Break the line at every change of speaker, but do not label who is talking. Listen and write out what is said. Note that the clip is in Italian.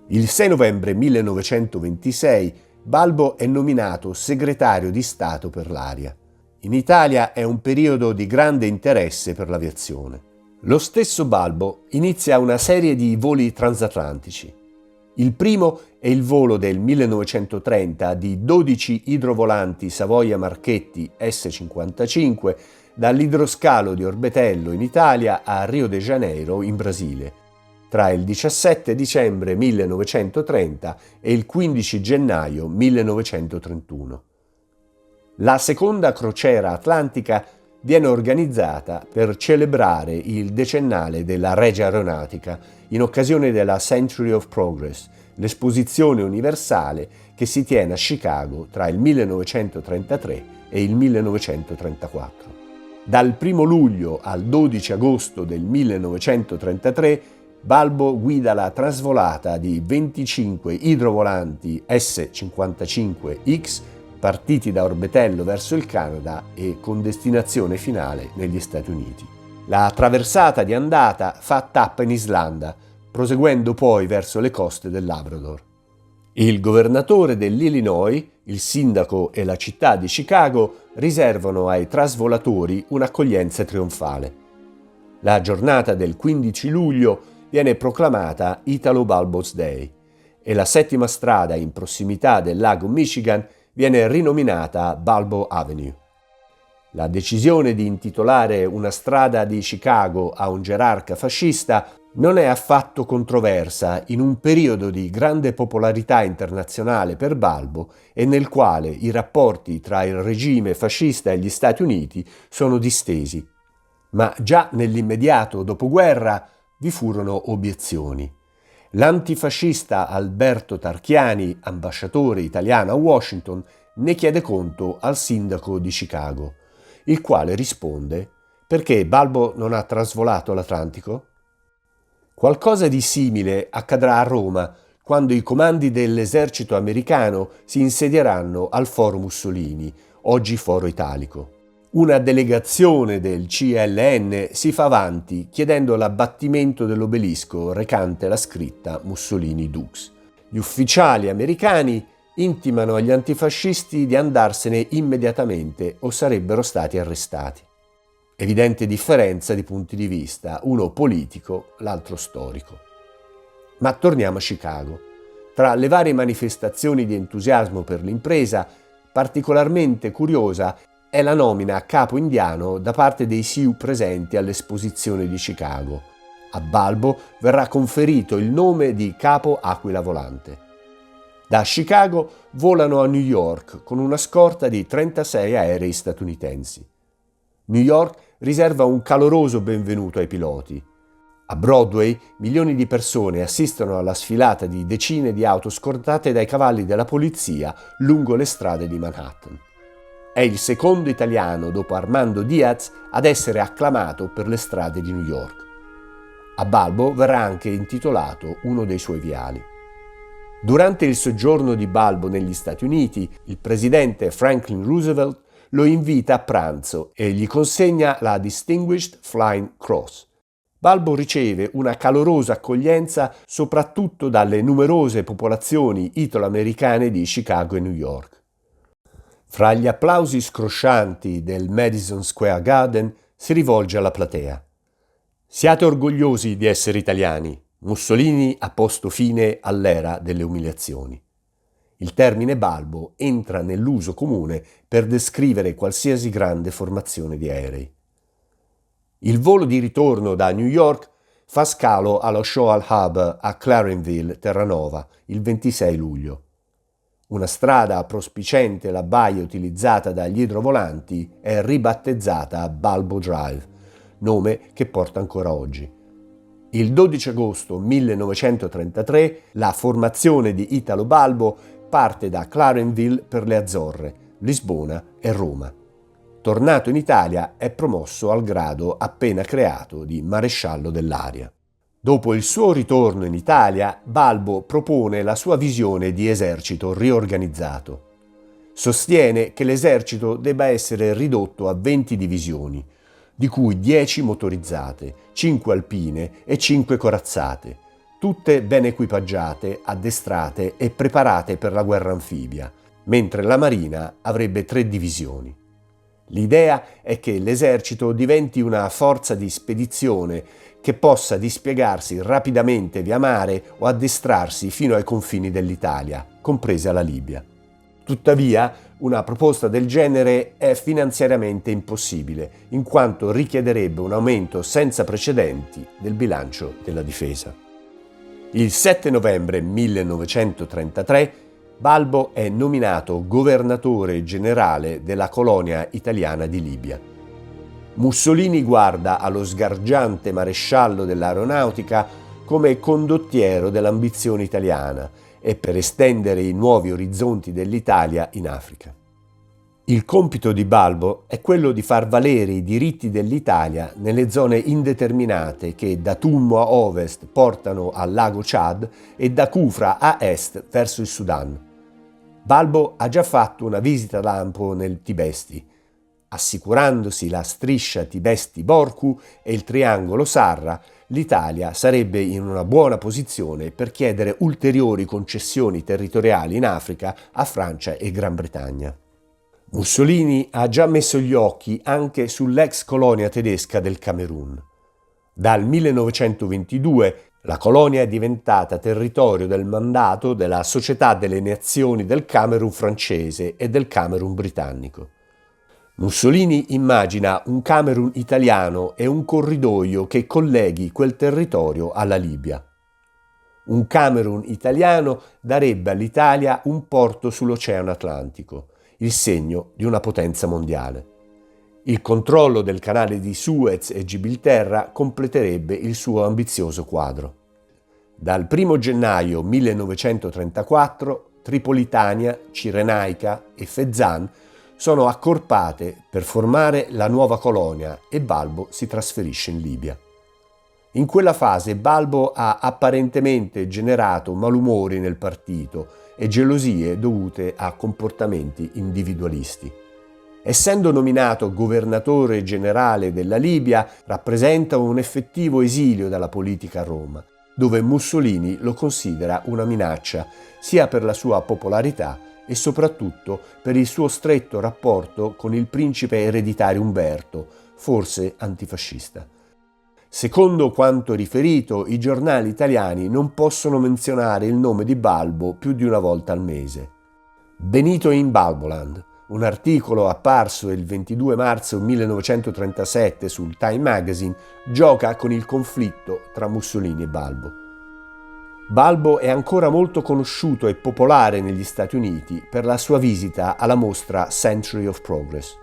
Il 6 novembre 1926 Balbo è nominato segretario di Stato per l'aria. In Italia è un periodo di grande interesse per l'aviazione. Lo stesso Balbo inizia una serie di voli transatlantici. Il primo è il volo del 1930 di 12 idrovolanti Savoia Marchetti S-55 dall'idroscalo di Orbetello in Italia a Rio de Janeiro in Brasile, tra il 17 dicembre 1930 e il 15 gennaio 1931. La seconda crociera atlantica viene organizzata per celebrare il decennale della Regia Aeronautica in occasione della Century of Progress, l'esposizione universale che si tiene a Chicago tra il 1933 e il 1934. Dal 1 luglio al 12 agosto del 1933 Balbo guida la trasvolata di 25 idrovolanti S-55X partiti da Orbetello verso il Canada e con destinazione finale negli Stati Uniti. La traversata di andata fa tappa in Islanda, proseguendo poi verso le coste del Labrador. Il governatore dell'Illinois, il sindaco e la città di Chicago riservano ai trasvolatori un'accoglienza trionfale. La giornata del 15 luglio viene proclamata Italo Balbo's Day e la settima strada in prossimità del lago Michigan viene rinominata Balbo Avenue. La decisione di intitolare una strada di Chicago a un gerarca fascista non è affatto controversa in un periodo di grande popolarità internazionale per Balbo e nel quale i rapporti tra il regime fascista e gli Stati Uniti sono distesi. Ma già nell'immediato dopoguerra vi furono obiezioni. L'antifascista Alberto Tarchiani, ambasciatore italiano a Washington, ne chiede conto al sindaco di Chicago, il quale risponde: perché Balbo non ha trasvolato l'Atlantico? Qualcosa di simile accadrà a Roma quando i comandi dell'esercito americano si insedieranno al Foro Mussolini, oggi Foro Italico. Una delegazione del CLN si fa avanti chiedendo l'abbattimento dell'obelisco recante la scritta Mussolini Dux. Gli ufficiali americani intimano agli antifascisti di andarsene immediatamente o sarebbero stati arrestati. Evidente differenza di punti di vista, uno politico, l'altro storico. Ma torniamo a Chicago. Tra le varie manifestazioni di entusiasmo per l'impresa, particolarmente curiosa è la nomina a capo indiano da parte dei Sioux presenti all'esposizione di Chicago. A Balbo verrà conferito il nome di capo Aquila Volante. Da Chicago volano a New York con una scorta di 36 aerei statunitensi. New York riserva un caloroso benvenuto ai piloti. A Broadway milioni di persone assistono alla sfilata di decine di auto scortate dai cavalli della polizia lungo le strade di Manhattan. È il secondo italiano dopo Armando Diaz ad essere acclamato per le strade di New York. A Balbo verrà anche intitolato uno dei suoi viali. Durante il soggiorno di Balbo negli Stati Uniti, il presidente Franklin Roosevelt lo invita a pranzo e gli consegna la Distinguished Flying Cross. Balbo riceve una calorosa accoglienza soprattutto dalle numerose popolazioni italo-americane di Chicago e New York. Fra gli applausi scroscianti del Madison Square Garden si rivolge alla platea. Siate orgogliosi di essere italiani. Mussolini ha posto fine all'era delle umiliazioni. Il termine Balbo entra nell'uso comune per descrivere qualsiasi grande formazione di aerei. Il volo di ritorno da New York fa scalo allo Shoal Hub a Clarenville, Terranova, il 26 luglio. Una strada prospiciente la baia utilizzata dagli idrovolanti è ribattezzata Balbo Drive, nome che porta ancora oggi. Il 12 agosto 1933 la formazione di Italo Balbo parte da Clarenville per le Azzorre, Lisbona e Roma. Tornato in Italia è promosso al grado appena creato di maresciallo dell'aria. Dopo il suo ritorno in Italia, Balbo propone la sua visione di esercito riorganizzato. Sostiene che l'esercito debba essere ridotto a 20 divisioni, di cui 10 motorizzate, 5 alpine e 5 corazzate, tutte ben equipaggiate, addestrate e preparate per la guerra anfibia, mentre la Marina avrebbe 3 divisioni. L'idea è che l'esercito diventi una forza di spedizione che possa dispiegarsi rapidamente via mare o addestrarsi fino ai confini dell'Italia, compresa la Libia. Tuttavia, una proposta del genere è finanziariamente impossibile, in quanto richiederebbe un aumento senza precedenti del bilancio della difesa. Il 7 novembre 1933 Balbo è nominato governatore generale della colonia italiana di Libia. Mussolini guarda allo sgargiante maresciallo dell'aeronautica come condottiero dell'ambizione italiana e per estendere i nuovi orizzonti dell'Italia in Africa. Il compito di Balbo è quello di far valere i diritti dell'Italia nelle zone indeterminate che da Tummo a ovest portano al lago Chad e da Kufra a est verso il Sudan. Balbo ha già fatto una visita lampo nel Tibesti, assicurandosi la striscia Tibesti-Borku e il triangolo Sarra. L'Italia sarebbe in una buona posizione per chiedere ulteriori concessioni territoriali in Africa a Francia e Gran Bretagna. Mussolini ha già messo gli occhi anche sull'ex colonia tedesca del Camerun. Dal 1922 la colonia è diventata territorio del mandato della Società delle Nazioni del Camerun francese e del Camerun britannico. Mussolini immagina un Camerun italiano e un corridoio che colleghi quel territorio alla Libia. Un Camerun italiano darebbe all'Italia un porto sull'Oceano Atlantico, il segno di una potenza mondiale. Il controllo del canale di Suez e Gibilterra completerebbe il suo ambizioso quadro. Dal 1 gennaio 1934 Tripolitania, Cirenaica e Fezzan sono accorpate per formare la nuova colonia e Balbo si trasferisce in Libia. In quella fase Balbo ha apparentemente generato malumori nel partito e gelosie dovute a comportamenti individualisti. Essendo nominato governatore generale della Libia, rappresenta un effettivo esilio dalla politica a Roma, dove Mussolini lo considera una minaccia sia per la sua popolarità e soprattutto per il suo stretto rapporto con il principe ereditario Umberto, forse antifascista. Secondo quanto riferito, i giornali italiani non possono menzionare il nome di Balbo più di una volta al mese. Benito in Balboland, un articolo apparso il 22 marzo 1937 sul Time Magazine, gioca con il conflitto tra Mussolini e Balbo. Balbo è ancora molto conosciuto e popolare negli Stati Uniti per la sua visita alla mostra Century of Progress.